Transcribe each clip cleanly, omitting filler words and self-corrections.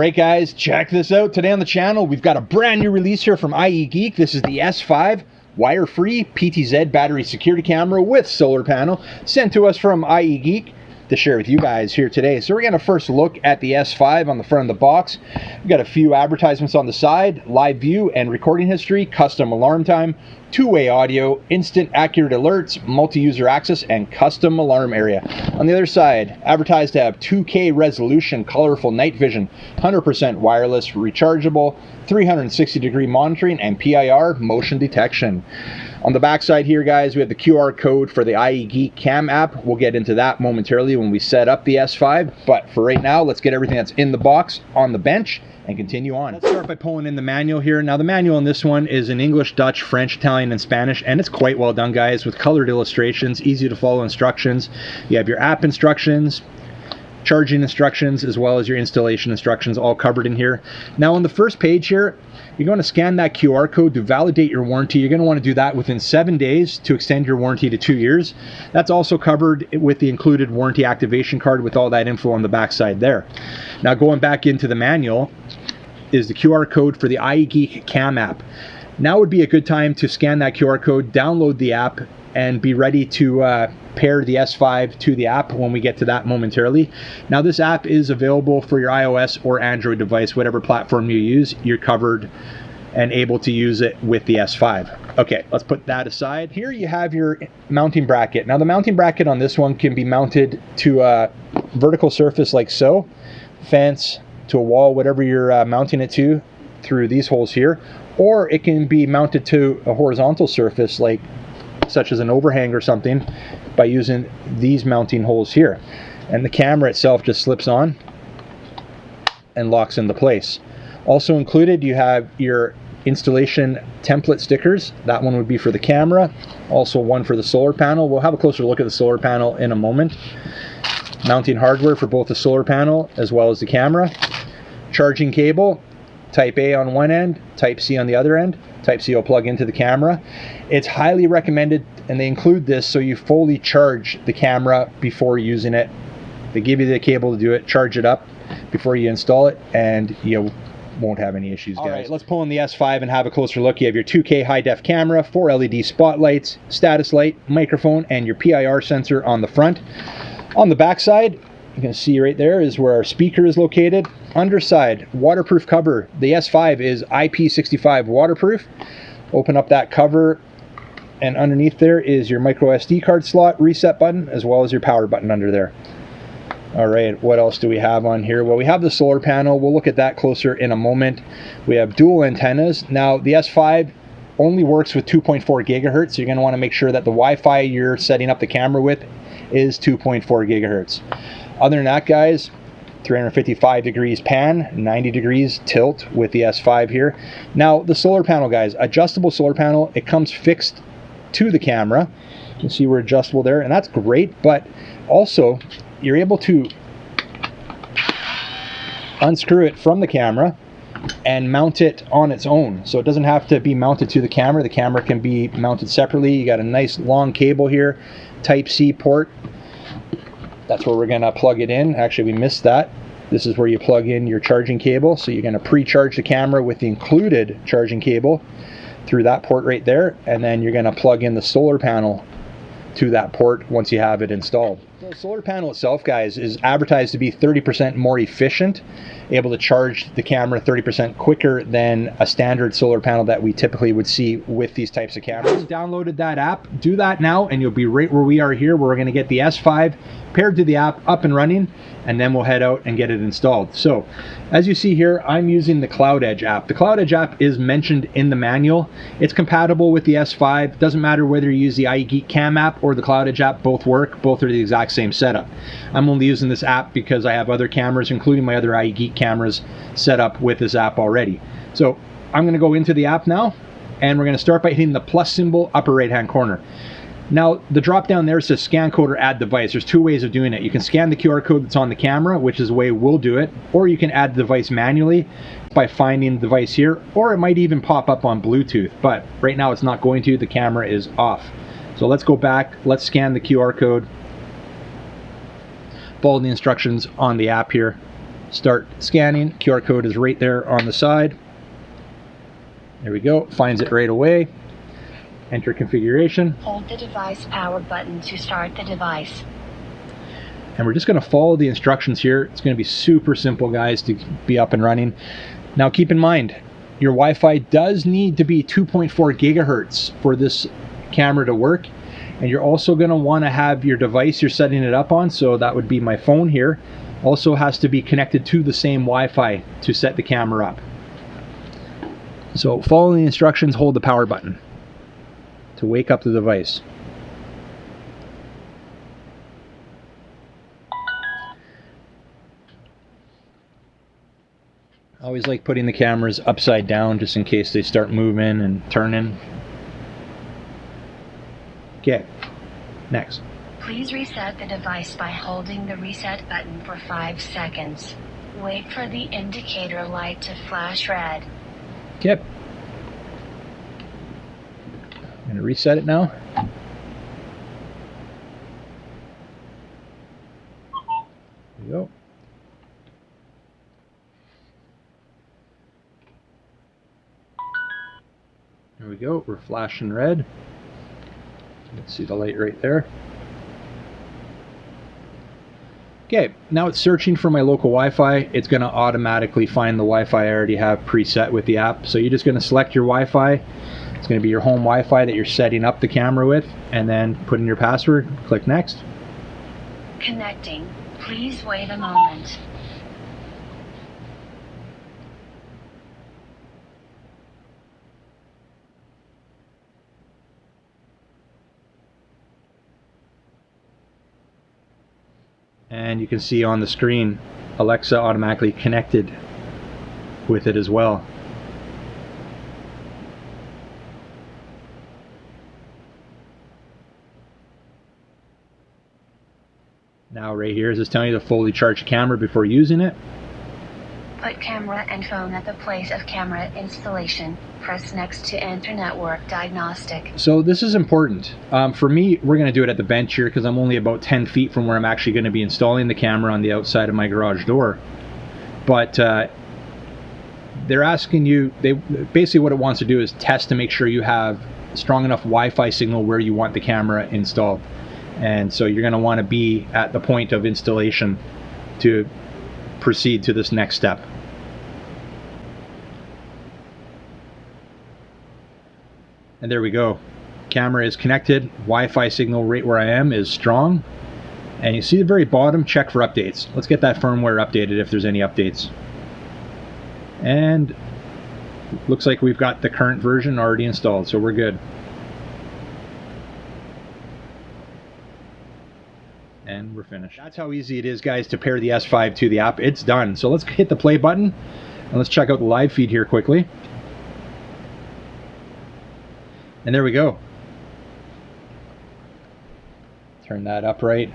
right, guys, check this out. Today on the channel, we've got a brand new release here from ieGeek. This is the S5 wire-free PTZ battery security camera with solar panel, sent to us from ieGeek to share with you guys here today. So we're going to first look at the S5 on the front of the box. We've got a few advertisements on the side, live view and recording history, custom alarm time, two-way audio, instant accurate alerts, multi-user access, and custom alarm area. On the other side, advertised to have 2K resolution, colorful night vision, 100% wireless, rechargeable, 360-degree monitoring, and PIR motion detection. On the back side here, guys, we have the QR code for the ieGeek Cam app. We'll get into that momentarily when we set up the S5. But for right now, let's get everything that's in the box on the bench and continue on. Let's start by pulling in the manual here. Now the manual on this one is in English, Dutch, French, Italian, and Spanish, and it's quite well done, guys, with colored illustrations, easy to follow instructions. You have your app instructions, charging instructions, as well as your installation instructions all covered in here. Now on the first page here, you're going to scan that QR code to validate your warranty. You're going to want to do that within 7 days to extend your warranty to 2 years. That's also covered with the included warranty activation card with all that info on the back side there. Now going back into the manual is the QR code for the ieGeek Cam app. Now would be a good time to scan that QR code, download the app, and be ready to pair the S5 to the app when we get to that momentarily. Now this app is available for your iOS or Android device, whatever platform you use, you're covered and able to use it with the S5. Okay, let's put that aside. Here you have your mounting bracket. Now the mounting bracket on this one can be mounted to a vertical surface like so, fence, to a wall, whatever you're mounting it to through these holes here, or it can be mounted to a horizontal surface like such as an overhang or something by using these mounting holes here. And the camera itself just slips on and locks into place. Also included, you have your installation template stickers. That one would be for the camera, also one for the solar panel. We'll have a closer look at the solar panel in a moment. Mounting hardware for both the solar panel as well as the camera. Charging cable, Type A on one end, Type C on the other end. Type C will plug into the camera. It's highly recommended, and they include this so you fully charge the camera before using it. They give you the cable to do it, charge it up before you install it, and you won't have any issues, guys. All right, let's pull in the S5 and have a closer look. You have your 2K high-def camera, 4 LED spotlights, status light, microphone, and your PIR sensor on the front. On the back side, you can see right there is where our speaker is located. Underside, waterproof cover. The S5 is IP65 waterproof. Open up that cover, and underneath there is your micro SD card slot reset button, as well as your power button under there. All right, what else do we have on here? Well, we have the solar panel. We'll look at that closer in a moment. We have dual antennas. Now, the S5 only works with 2.4 gigahertz, so you're going to want to make sure that the Wi-Fi you're setting up the camera with is 2.4 gigahertz. Other than that, guys, 355 degrees pan, 90 degrees tilt with the S5 here. Now the solar panel, guys, adjustable solar panel. It comes fixed to the camera. You can see we're adjustable there, and that's great, but also you're able to unscrew it from the camera and mount it on its own. So it doesn't have to be mounted to the camera. The camera can be mounted separately. You got a nice long cable here, Type C port. That's where we're going to plug it in. Actually, we missed that. This is where you plug in your charging cable. So you're going to pre-charge the camera with the included charging cable through that port right there. And then you're going to plug in the solar panel to that port once you have it installed. The solar panel itself, guys, is advertised to be 30% more efficient, able to charge the camera 30% quicker than a standard solar panel that we typically would see with these types of cameras. Downloaded that app, do that now, and you'll be right where we are here, where we're going to get the S5 paired to the app up and running, and then we'll head out and get it installed. So as you see here, I'm using the Cloud Edge app. The Cloud Edge app is mentioned in the manual. It's compatible with the S5. Doesn't matter whether you use the ieGeek Cam app or the Cloud Edge app, both work. Both are the exact same setup. I'm only using this app because I have other cameras, including my other ieGeek cameras, set up with this app already. So I'm going to go into the app now, and we're going to start by hitting the plus symbol upper right hand corner. Now the drop down there says scan code or add device. There's two ways of doing it. You can scan the QR code that's on the camera, which is the way we'll do it, or you can add the device manually by finding the device here, or it might even pop up on Bluetooth, but right now it's not going to. The camera is off. So let's go back, let's scan the QR code, follow the instructions on the app here, Start scanning. QR code is right there on the side. There we go. Finds it right away. Enter configuration. Hold the device power button to start the device. And we're just going to follow the instructions here. It's going to be super simple, guys, to be up and running. Now keep in mind, your Wi-Fi does need to be 2.4 gigahertz for this camera to work. And you're also going to want to have your device you're setting it up on, so that would be my phone here, also has to be connected to the same Wi-Fi to set the camera up. So follow the instructions, hold the power button to wake up the device. I always like putting the cameras upside down just in case they start moving and turning. Okay, next. Please reset the device by holding the reset button for 5 seconds. Wait for the indicator light to flash red. Okay. I'm going to reset it now. There we go. There we go. We're flashing red. You can see the light right there. Okay, now it's searching for my local Wi-Fi. It's going to automatically find the Wi-Fi I already have preset with the app. So you're just going to select your Wi-Fi. It's going to be your home Wi-Fi that you're setting up the camera with, and then put in your password. Click next. Connecting. Please wait a moment. And you can see on the screen, Alexa automatically connected with it as well. Now right here is just telling you to fully charge the camera before using it. Put camera and phone at the place of camera installation. Press next to enter network diagnostic. So this is important. For me, we're going to do it at the bench here because I'm only about 10 feet from where I'm actually going to be installing the camera on the outside of my garage door. But they're asking you, basically what it wants to do is test to make sure you have strong enough Wi-Fi signal where you want the camera installed. And so you're going to want to be at the point of installation to proceed to this next step. And there we go. Camera is connected. Wi-Fi signal right where I am is strong. And you see the very bottom, check for updates. Let's get that firmware updated if there's any updates. And looks like we've got the current version already installed, so we're good. And we're finished. That's how easy it is, guys, to pair the S5 to the app. It's done. So let's hit the play button and let's check out the live feed here quickly. And there we go. Turn that upright.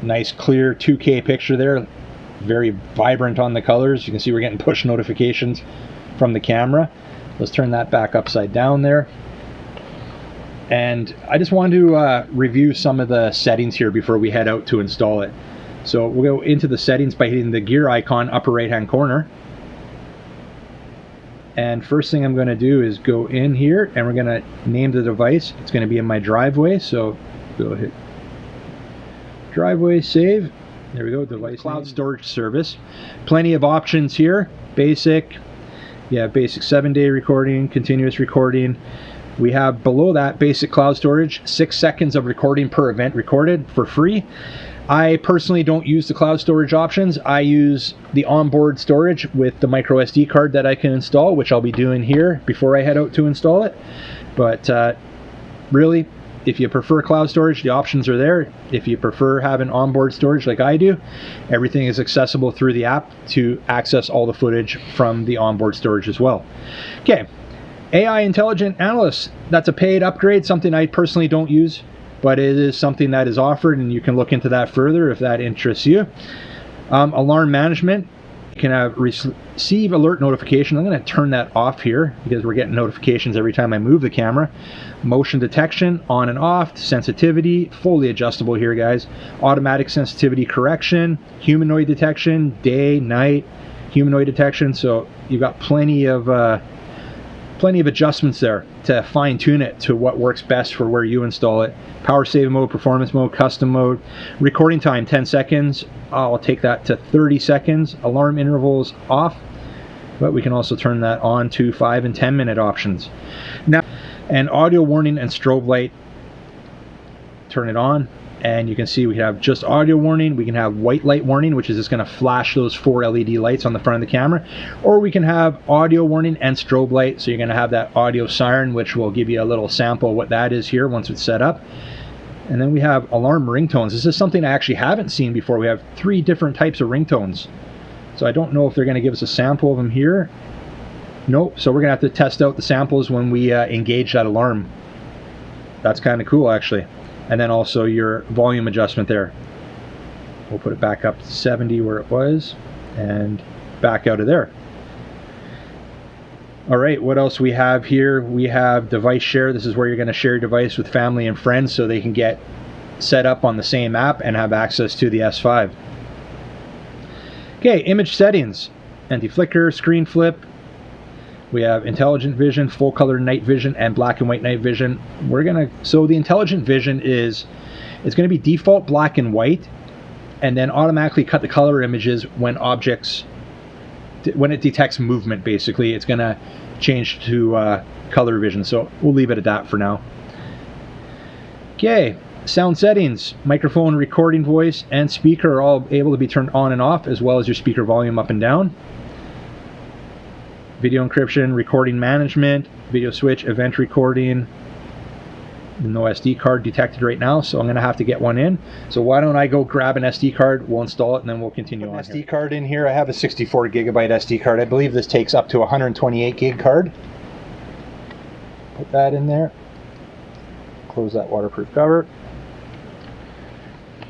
Nice clear 2K picture there. Very vibrant on the colors. You can see we're getting push notifications from the camera. Let's turn that back upside down there. And I just wanted to review some of the settings here before we head out to install it. So we'll go into the settings by hitting the gear icon upper right hand corner. And first thing I'm going to do is go in here and we're going to name the device. It's going to be in my driveway, so go hit driveway, save. There we go, device cloud storage service. Plenty of options here. Basic, yeah, basic 7-day recording, continuous recording. We have below that basic cloud storage, 6 seconds of recording per event recorded for free. I personally don't use the cloud storage options. I use the onboard storage with the micro SD card that I can install, which I'll be doing here before I head out to install it. But really, if you prefer cloud storage, the options are there. If you prefer having onboard storage like I do, everything is accessible through the app to access all the footage from the onboard storage as well. Okay, AI Intelligent Analyst. That's a paid upgrade, something I personally don't use, but it is something that is offered and you can look into that further if that interests you. Alarm management. You can have receive alert notification. I'm going to turn that off here because we're getting notifications every time I move the camera. Motion detection on and off. Sensitivity fully adjustable here, guys. Automatic sensitivity correction. Humanoid detection, day, night, humanoid detection. So you've got plenty of adjustments there to fine tune it to what works best for where you install it. Power saving mode, performance mode, custom mode. Recording time 10 seconds. I'll take that to 30 seconds. Alarm intervals off, but we can also turn that on to 5 and 10 minute options. Now, and audio warning and strobe light, turn it on. And you can see we have just audio warning. We can have white light warning, which is just going to flash those 4 LED lights on the front of the camera. Or we can have audio warning and strobe light. So you're going to have that audio siren, which will give you a little sample of what that is here once it's set up. And then we have alarm ringtones. This is something I actually haven't seen before. We have 3 different types of ringtones. So I don't know if they're going to give us a sample of them here. Nope. So we're going to have to test out the samples when we engage that alarm. That's kind of cool, actually. And then also your volume adjustment there. We'll put it back up to 70 where it was and back out of there. All right, what else we have here? We have device share. This is where you're going to share your device with family and friends so they can get set up on the same app and have access to the S5. Okay, image settings. Anti-flicker, screen flip. We have intelligent vision, full color night vision, and black and white night vision. So the intelligent vision it's going to be default black and white, and then automatically cut the color images when it detects movement. Basically, it's going to change to color vision. So we'll leave it at that for now. Okay, sound settings, microphone, recording voice, and speaker are all able to be turned on and off, as well as your speaker volume up and down. Video encryption, recording management, video switch, event recording. No SD card detected right now, so I'm going to have to get one in. So why don't I go grab an SD card, we'll install it, and then we'll continue on. SD card in here. I have a 64 gigabyte SD card. I believe this takes up to 128 gig card. Put that in there. Close that waterproof cover.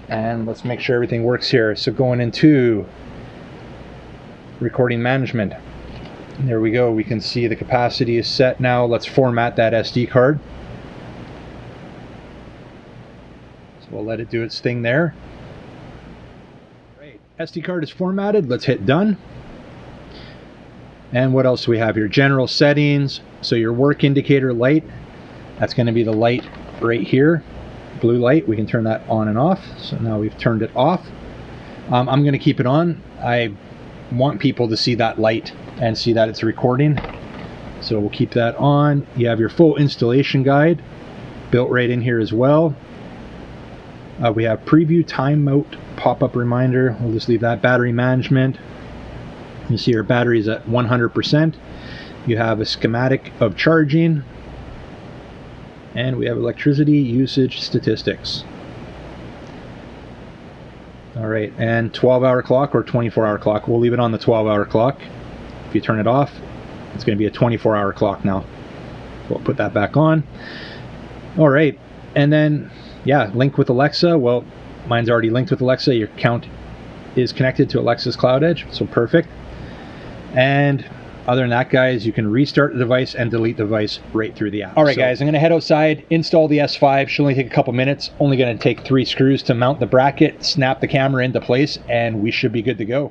And let's make sure everything works here. So going into recording management. There we go. We can see the capacity is set now. Let's format that SD card. So we'll let it do its thing there. Great. SD card is formatted. Let's hit done. And what else do we have here? General settings. So your work indicator light, that's going to be the light right here. Blue light. We can turn that on and off. So now we've turned it off. I'm going to keep it on. I want people to see that light and see that it's recording, so we'll keep that on. You have your full installation guide built right in here as well. We have preview timeout pop-up reminder. We'll just leave that. Battery management. You see our battery is at 100%. You have a schematic of charging, and we have electricity usage statistics. All right, and 12-hour clock or 24-hour clock. We'll leave it on the 12-hour clock. If you turn it off, it's going to be a 24-hour clock now. So we'll put that back on. All right, and then, yeah, link with Alexa. Well, mine's already linked with Alexa. Your account is connected to Alexa's Cloud Edge, so perfect. And other than that, guys, you can restart the device and delete the device right through the app. All right, guys, I'm going to head outside, install the S5. Should only take a couple minutes. Only going to take 3 screws to mount the bracket, snap the camera into place, and we should be good to go.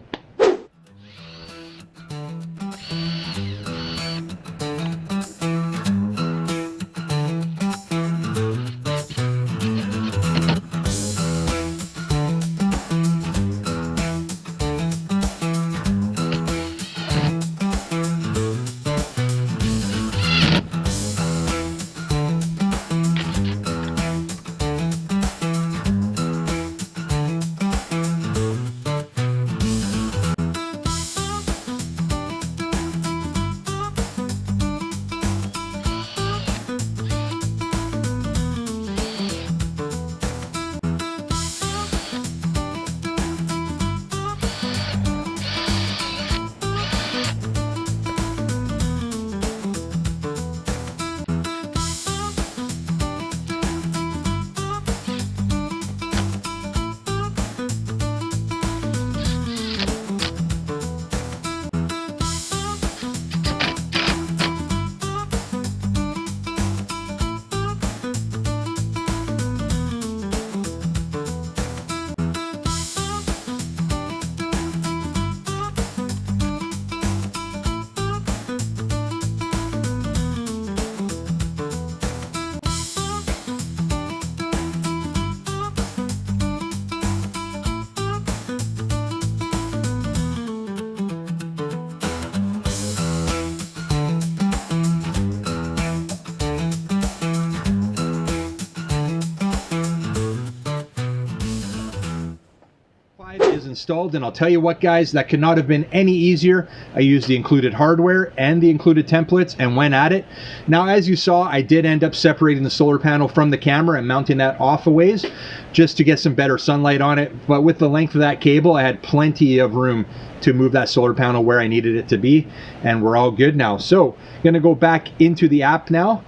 installed, and I'll tell you what, guys, that could not have been any easier. I used the included hardware and the included templates and went at it. Now, as you saw, I did end up separating the solar panel from the camera and mounting that off a ways just to get some better sunlight on it. But with the length of that cable, I had plenty of room to move that solar panel where I needed it to be, and we're all good now. So I'm going to go back into the app now,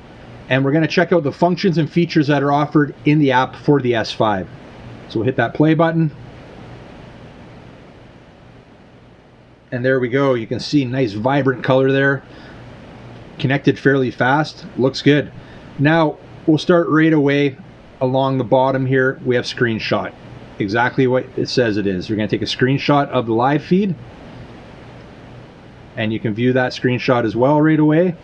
and we're going to check out the functions and features that are offered in the app for the S5. So we'll hit that play button. And there we go. You can see nice vibrant color there. Connected fairly fast. Looks good. Now we'll start right away along the bottom here. We have screenshot. Exactly what it says it is. We're going to take a screenshot of the live feed. And you can view that screenshot as well right away.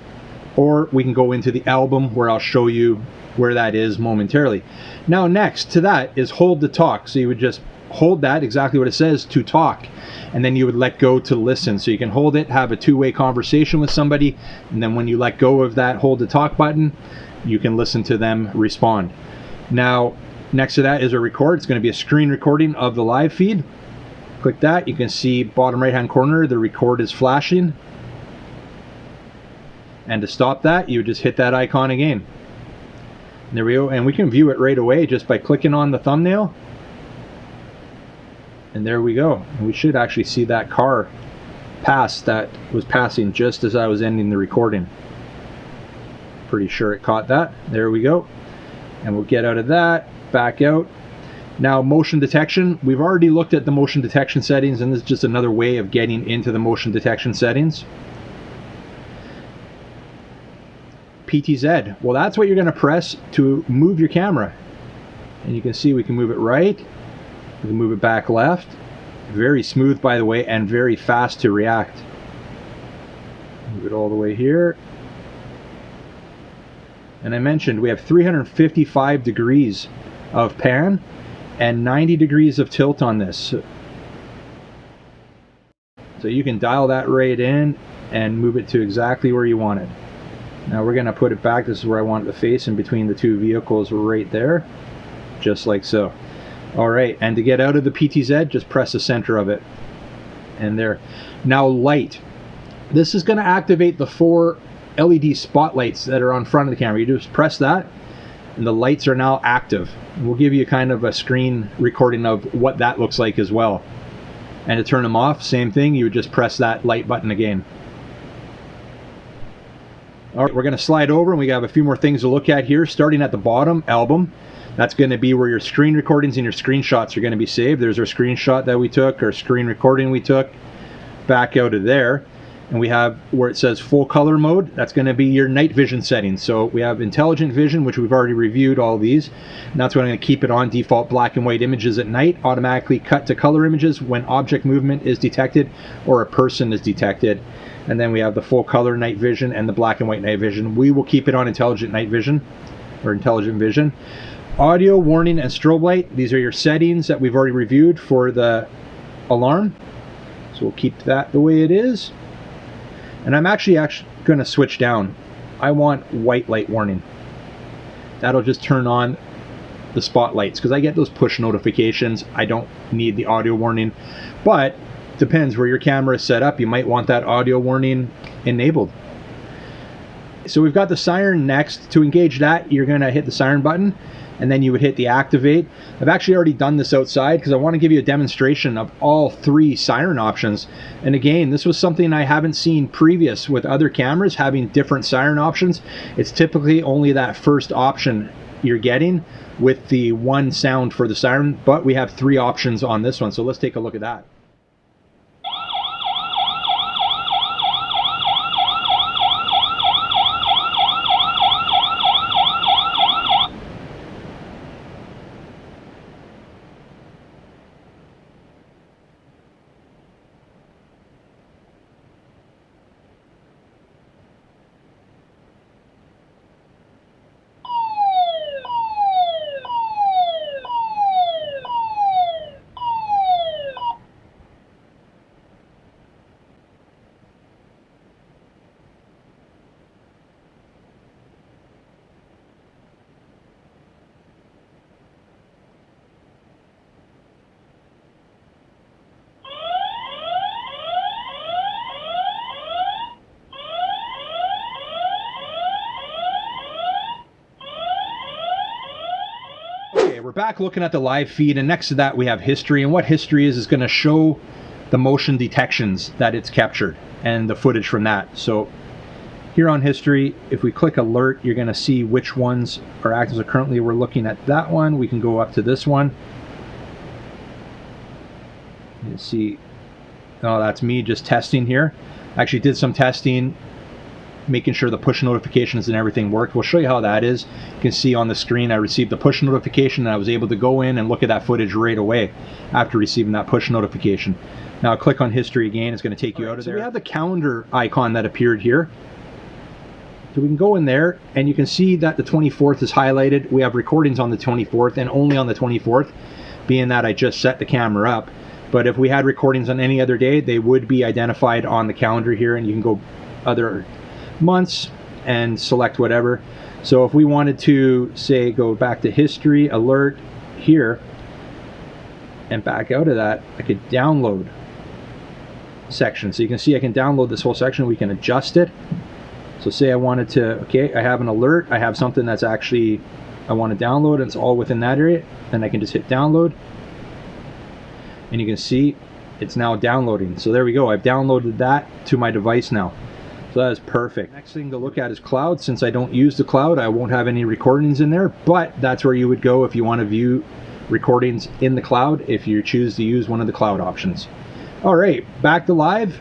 Or we can go into the album where I'll show you where that is momentarily. Now next to that is hold to talk. So you would just hold that, exactly what it says, to talk, and then you would let go to listen. So you can hold it, have a two-way conversation with somebody, and then when you let go of that hold to talk button, you can listen to them respond. Now next to that is a record. It's going to be a screen recording of the live feed. Click that. You can see bottom right hand corner the record is flashing, and to stop that you would just hit that icon again. And there we go, and we can view it right away just by clicking on the thumbnail. And there we go. And we should actually see that car pass that was passing just as I was ending the recording. Pretty sure it caught that. There we go. And we'll get out of that, back out. Now motion detection. We've already looked at the motion detection settings, and this is just another way of getting into the motion detection settings. PTZ. Well, that's what you're going to press to move your camera. And you can see we can move it right. We can move it back left. Very smooth, by the way, and very fast to react. Move it all the way here. And I mentioned we have 355 degrees of pan and 90 degrees of tilt on this. So you can dial that right in and move it to exactly where you want it. Now we're going to put it back. This is where I want it to face, in between the two vehicles right there. Just like so. Alright, and to get out of the PTZ, just press the center of it. And there. Now light. This is going to activate the 4 LED spotlights that are on front of the camera. You just press that, and the lights are now active. We'll give you kind of a screen recording of what that looks like as well. And to turn them off, same thing. You would just press that light button again. Alright, we're going to slide over, and we have a few more things to look at here. Starting at the bottom, album. That's going to be where your screen recordings and your screenshots are going to be saved. There's our screenshot that we took, our screen recording we took. Back out of there. And we have where it says full color mode. That's going to be your night vision settings. So we have intelligent vision, which we've already reviewed all these. And that's what I'm going to keep it on. Default black and white images at night. Automatically cut to color images when object movement is detected or a person is detected. And then we have the full color night vision and the black and white night vision. We will keep it on intelligent night vision or intelligent vision. Audio, warning, and strobe light. These are your settings that we've already reviewed for the alarm. So we'll keep that the way it is. And I'm actually going to switch down. I want white light warning. That'll just turn on the spotlights, because I get those push notifications. I don't need the audio warning, but depends where your camera is set up. You might want that audio warning enabled. So we've got the siren next. To engage that, you're going to hit the siren button, and then you would hit the activate. I've actually already done this outside because I want to give you a demonstration of all 3 siren options. And again, this was something I haven't seen previous with other cameras having different siren options. It's typically only that first option you're getting with the one sound for the siren, but we have 3 options on this one. So let's take a look at that. we're back looking at the live feed, and next to that we have history. And what history is going to show the motion detections that it's captured and the footage from that. So here on history, if we click alert, you're going to see which ones are active. So currently we're looking at that one. We can go up to this one. You see, oh, that's me just testing here. Actually did some testing, making sure the push notifications and everything worked. We'll show you how that is. You can see on the screen I received the push notification, and I was able to go in and look at that footage right away after receiving that push notification. Now click on history again, it's going to take you out of there. So we have the calendar icon that appeared here. So we can go in there and you can see that the 24th is highlighted. We have recordings on the 24th and only on the 24th, being that I just set the camera up. But if we had recordings on any other day, they would be identified on the calendar here, and you can go other months and select whatever. So if we wanted to, say, go back to history, alert here, and back out of that, I could download section. So you can see I can download this whole section. We can adjust it. So say I wanted to, okay, I have an alert, I have something that's actually I want to download, and it's all within that area, and I can just hit download, and you can see it's now downloading. So there we go, I've downloaded that to my device now. So that is perfect. Next thing to look at is cloud. Since I don't use the cloud, I won't have any recordings in there, but that's where you would go if you want to view recordings in the cloud, if you choose to use one of the cloud options. All right, back to live.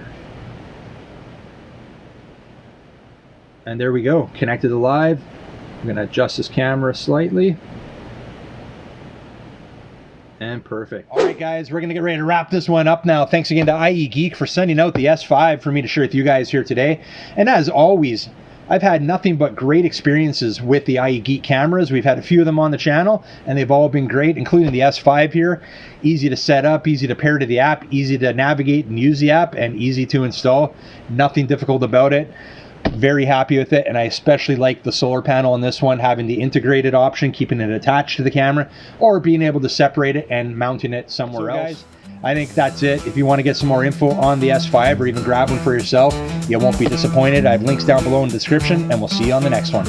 And there we go, connected to live. I'm going to adjust this camera slightly. And perfect. All right, guys, we're going to get ready to wrap this one up now. Thanks again to ieGeek for sending out the S5 for me to share with you guys here today. And as always, I've had nothing but great experiences with the ieGeek cameras. We've had a few of them on the channel, and they've all been great, including the S5 here. Easy to set up, easy to pair to the app, easy to navigate and use the app, and easy to install. Nothing difficult about it. Very happy with it, and I especially like the solar panel on this one, having the integrated option, keeping it attached to the camera, or being able to separate it and mounting it somewhere else. Guys, I think that's it. If you want to get some more info on the S5 or even grab one for yourself, you won't be disappointed. I have links down below in the description, and we'll see you on the next one.